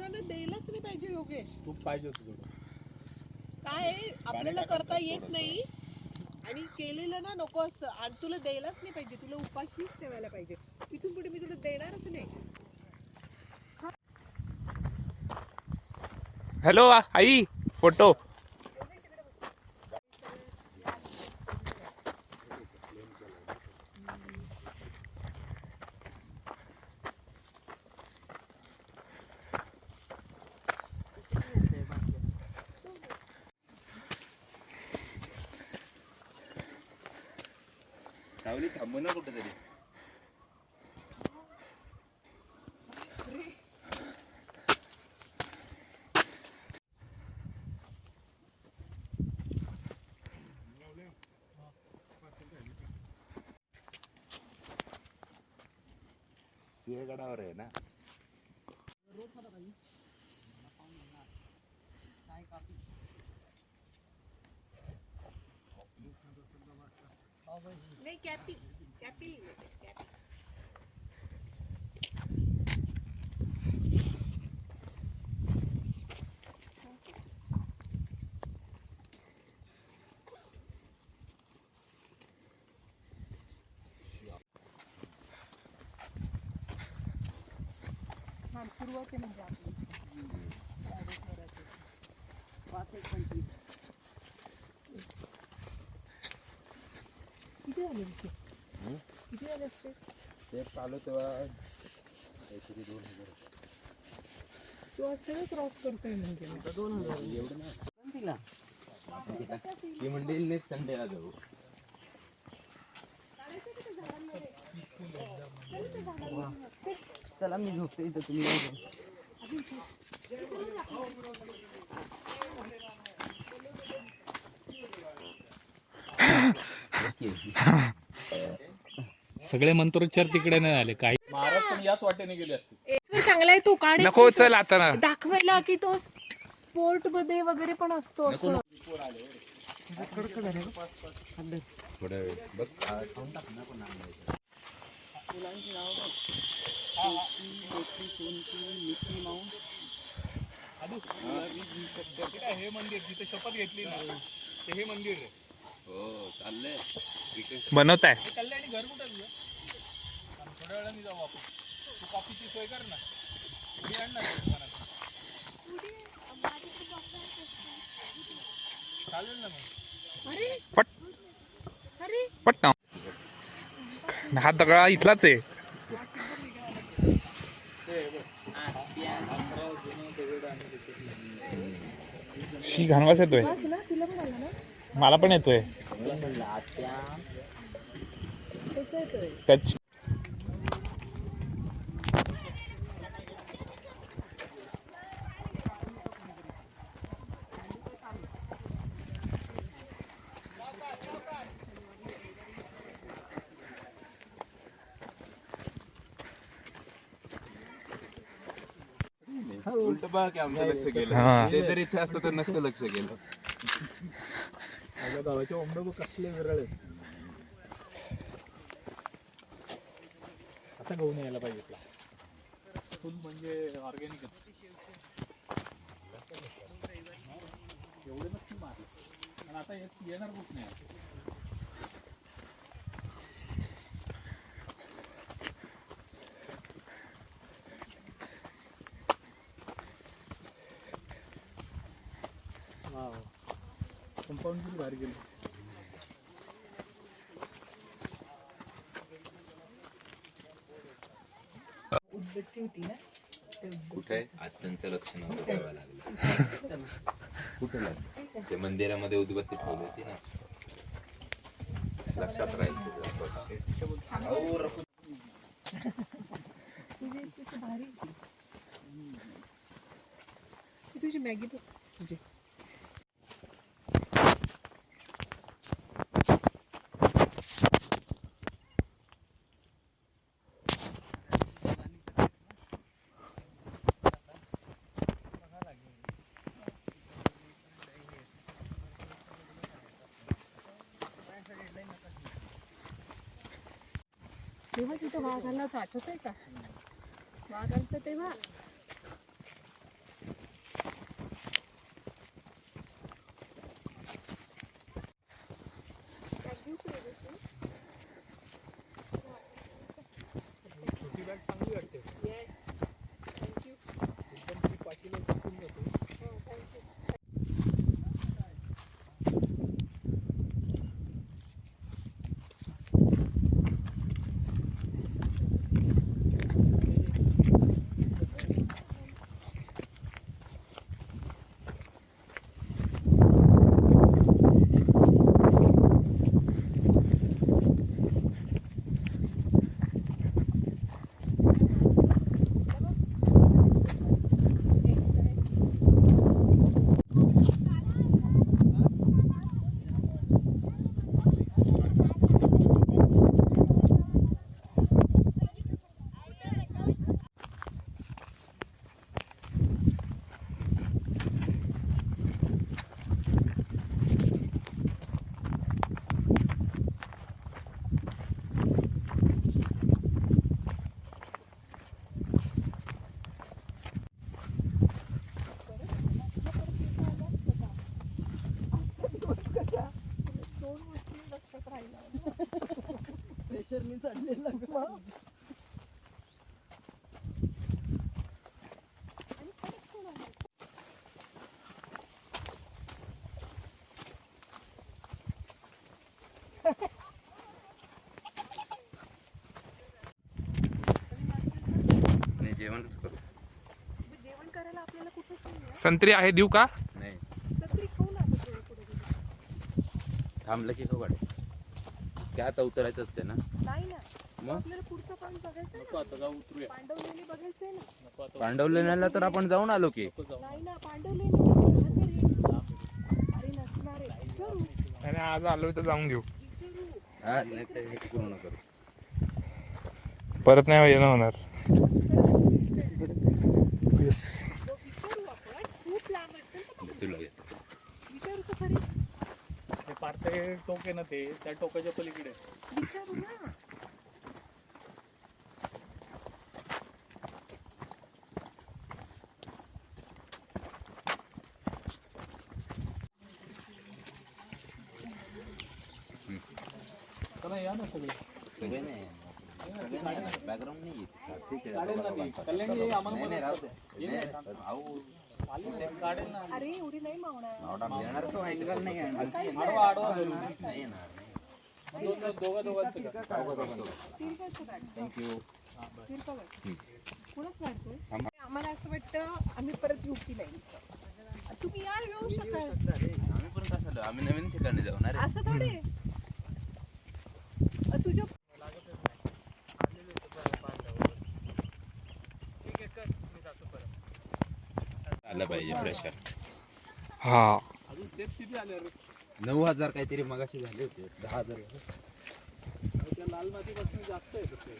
तुला ना द्यायलाच नाही पाहिजे योगेश. तूप पाहिजे होतं थोडं. काय आपल्याला करता येत नाही आणि केलेलं ना नको असतं आणि तुला द्यायलाच नाही पाहिजे. तुला उपाशीच ठेवायला पाहिजे. इथून पुढे मी तुला देणारच नाही. हॅलो आई, फोटो. सावली थांबू ना कुठेतरी. सिंहगडावर आहे ना. नाही कॅपी कॅपी सुरुवात आहे म्हणजे आपली 5-1 किती झाले किती झाले असते ते चालू तेव्हा काहीतरी 2000. तू असं क्रॉस करतोय म्हणजे 2000 एवढं नाही तिला. ती म्हणते नेक्स्ट संडेला जाऊ. चला मी झोपते इथं, तुम्ही सगळे मंत्रोच्चार तिकडे नाही आले. काही महाराज पण याच वाटेने गेले असते. चांगला आहे. तू काढ नको, चल आता ना दाखवायला की तो स्पोर्ट मध्ये वगैरे पण असतो असं. थोड्या वेळ बघ खाऊन टाक ना. पण हे मंदिर जिथे शपथ घेतली ना ते हे मंदिर आहे. हो चाललंय बनवत आहे. कल्याणी घर कुठं तुझं? थोड्या वेळाने जाऊ आपण. तू कॉफीची सोय कर ना. मी आणणार चालेल ना मग. पट पट ना. हा दगडा इथलाच आहे. शी घाणवास येतोय. मला पण येतोय. त्याच उलट बघ की आमचं लक्ष गेलं. ते जर इथे असतं तर नसतं लक्ष गेलं. माझ्या गावाचे ओंबड कसले विरळ आहेत. आता गहू यायला पाहिजे. फुल म्हणजे ऑर्गॅनिक एवढे नक्की मारले. आणि आता येणार कुठ नाही. कंपाऊंड किती बाहेर गेलं. उदबत्ती होती ना कुठे आज त्यांचं लक्ष नव्हतं ठेवायला लागलं. कुठे लागलं ते मंदिरामध्ये उदबत्ती ठेवली होती ना. लक्षात राहील तुझी मॅगी बघ तुझी. तेव्हाच इथं वाघ आला होता, आठवत आहे का? वाघ आला तेव्हा मी चढलेलं मग. नाही जेवणच करू. जेवण करायला आपल्याला कुठेच नाही. संत्री आहे देऊ का? नाही सत्री खाऊ ना आपण थोडं पुढे. थांबलं की गाडी त्या आता उतरायचं असते ना. नाही ना मग आपल्याला पुढचं पण बघायचं नको आता जाऊ उतरूया. पांडवलेणी बघायचंय ना. नको आता पांडवलेण्याला तर आपण जाऊन आलो की. नको जाऊ. नाही ना पांडवलेणी अरे नसणार आहे. विचारू आणि आज आलो तर जाऊन घेऊ. विचारू हा नाही तर हे पूर्ण करू. परत नाही येणं होणार. येस. विचारू आपण खूप लांब असेल तर तुला घेतो. विचारू तर खरी. ते पार्टे टोक आहे ना ते त्या टोकाच्या पलीकडे. विचारू ना. चला या ना सगळे. सगळे नाही बॅकग्राऊंड नाही ठीक काढेल ना ती. आहे. कल्याणजी ये, आम्हाला नाही, मदत राहू कर. दे. नाही, भाऊ आली ना, काढेल ना. अरे एवढी नाही मावणार. नवरा येणार तो माहिती का? नाही येणार. आडवा आडवा धरून. नाही येणार. दोघांचं का? तिरकायचं काढ. थँक्यू. तिरका काढ. कोणच काढतोय? आम्हाला असं वाटतं आम्ही परत येऊ की नाही. तुम्ही यार येऊ शकाल. आम्ही पण कसं आलो? आम्ही नवीन ठिकाणी जाऊ ना रे. असं थोडे तुझ्या आलं पाहिजे प्रेशर. हा अजून स्टेप्स किती आले रे? 9,000 काहीतरी मगाशी झाले होते. 10,000 त्या लाल मातीपासून जास्त आहे तसे.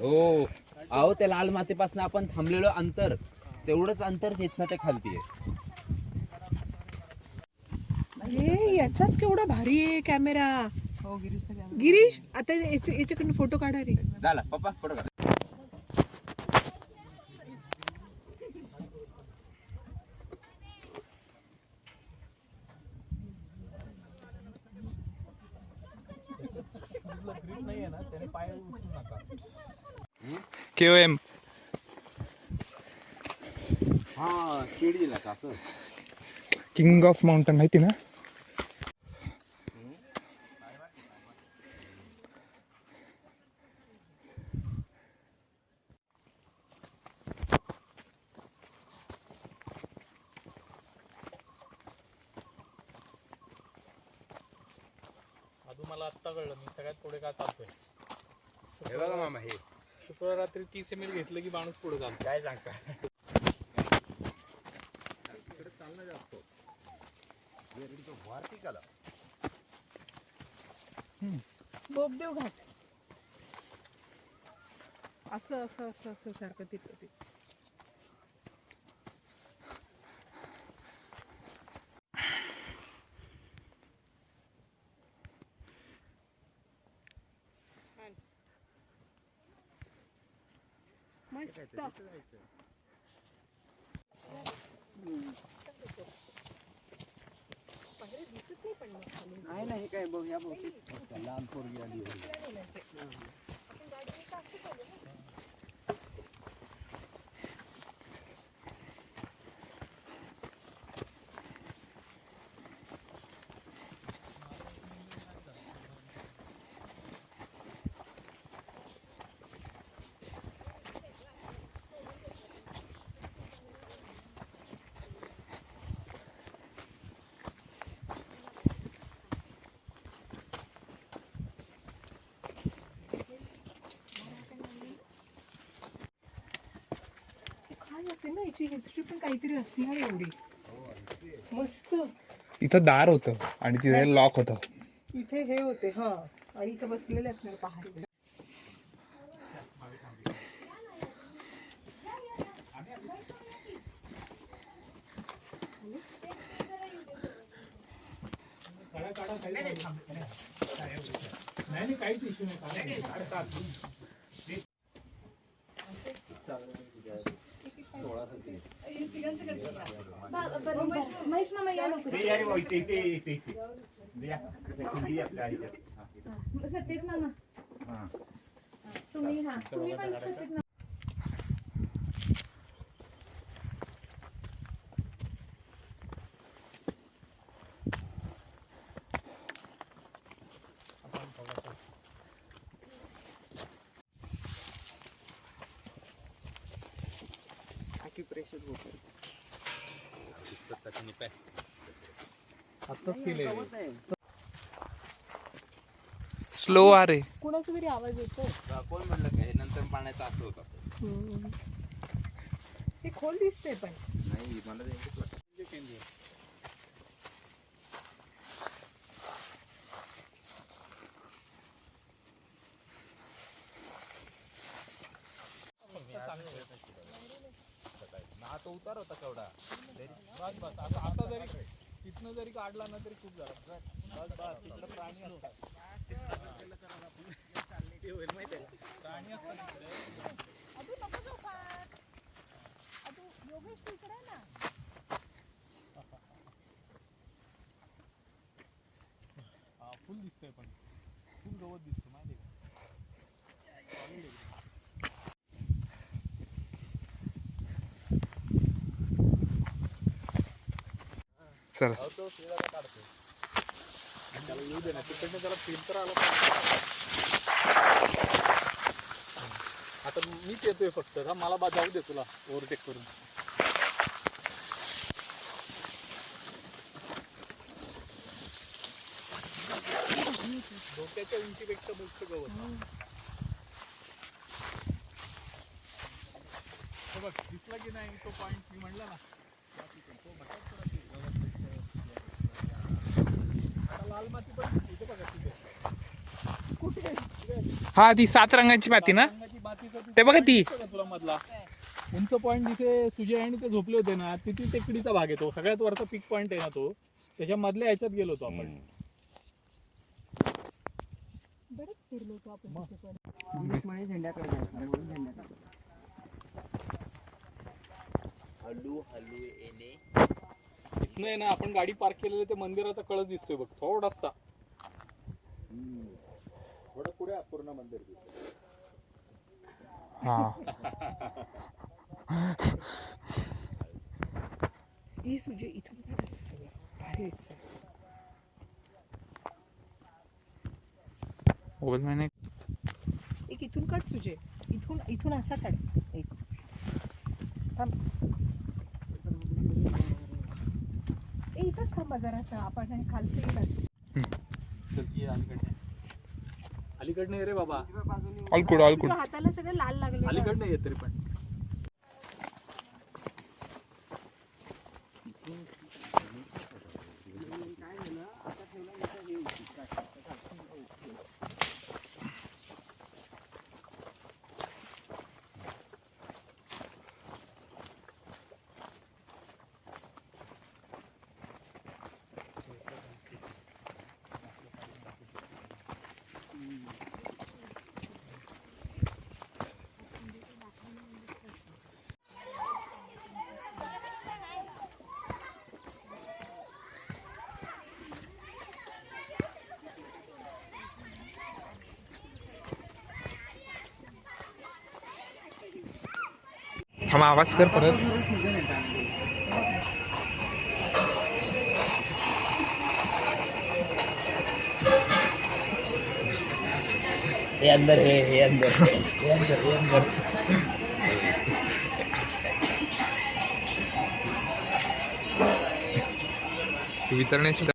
हो. अहो त्या लाल मातीपासून आपण थांबलेलो अंतर तेवढंच अंतर तिथनं ते खालती आहे. अरे याचाच केवढा भारी आहे कॅमेरा. हो गिरीश आता याच्याकडून फोटो काढा रे. झाला पप्पा फोटो काढ. ग्रीप नाही आहे ना त्याने पाय उचलू नका. KOM हा स्पीड दिला का असं. किंग ऑफ माउंटन माहिती ना. मला आत्ता कळलं मी सगळ्यात पुढे का चालतोय. हे बघा मामा हे शुक्रवार रात्री 30 ml घेतलं की माणूस पुढे चालतो. काय सांगता. बोगदेव घाट असं असं असं असं सारखं तिथे. मस्त. नाही ना हे काय बघ या बहुतेक लहान पोरगी आली. काय असेल ना याची हिस्ट्री पण काहीतरी असणार एवढी मस्त. इथं दार होतं आणि तिथे लॉक होतं. इथे हे होते हा आणि इथे बसलेले असणार पहाडी. नाही काहीच इश्यू नाही. प्रेशर होतं आत्ताच केले स्लो आ रे. कुणाचा तरी आवाज येतो. कोण म्हणलं काय नंतर पाण्याचं असं होत असेल. ते खोल दिसते पण नाही मला ते एकच वाटतं. आता उतार होता केवढा. बस बस आता जरी तिथनं जरी काढला ना तरी खूप झाला. बस बस तिकडे प्राणी असतात. प्राणी असतात तिकडे. फुल दिसतंय पण फुल गवत दिसतं माहिती का. चल त्याला येऊ दे ना तिकडनं त्याला फिल्टर आला आता मीच येतोय फक्त हा मला जाऊ दे तुला ओव्हरटेक करून. डोक्याच्या उंचीपेक्षा मोठं गवत. बघ दिसला की नाही तो पॉइंट मी म्हणला ना. लाल माती पण इथे बघा तिथे हा ती 7 रंगाची माती ना. रंगाची मातीचं ते बघा ती. तुला मधला उंच पॉइंट जिथे सुजय आणि ते झोपले होते ना तिथे टेकडीचा भाग येतो. सगळ्यात वरचा पीक पॉइंट आहे ना तो. त्याच्या मधल्या ह्याच्यात गेलो होतो आपण. बरेच फिरलो होतो आपण तिथे पण. इंग्लिशमध्ये झेंड्याकडे जायचं म्हणून झेंड्याकडे. हलू हलू येणे. इथनं आहे ना आपण गाडी पार्क केलेलं ते मंदिराचा कळस दिसतोय बघ थोडासा. थोडं पुढे अपूर्ण मंदिर दिसतं. हा ही सुजे इथून काढायचं सगळं भारी दिसतं. बोल मैंने. एक इथून काढ सुजे. इथून इथून असा काढ एक. थांब. इथंच थांबा जरासा आपण हे खालचं येईल. अलीकडनं ये रे बाबा. ऑलकुड ऑलकुड. तुझ्या हाताला सगळं लाल लागलं. अलीकडनं ये तरी पण. थांब आवाज कर परत. सीझन येतात हे अंदर हे अंदर हे अंदर हे अंदर. वितरणे सुद्धा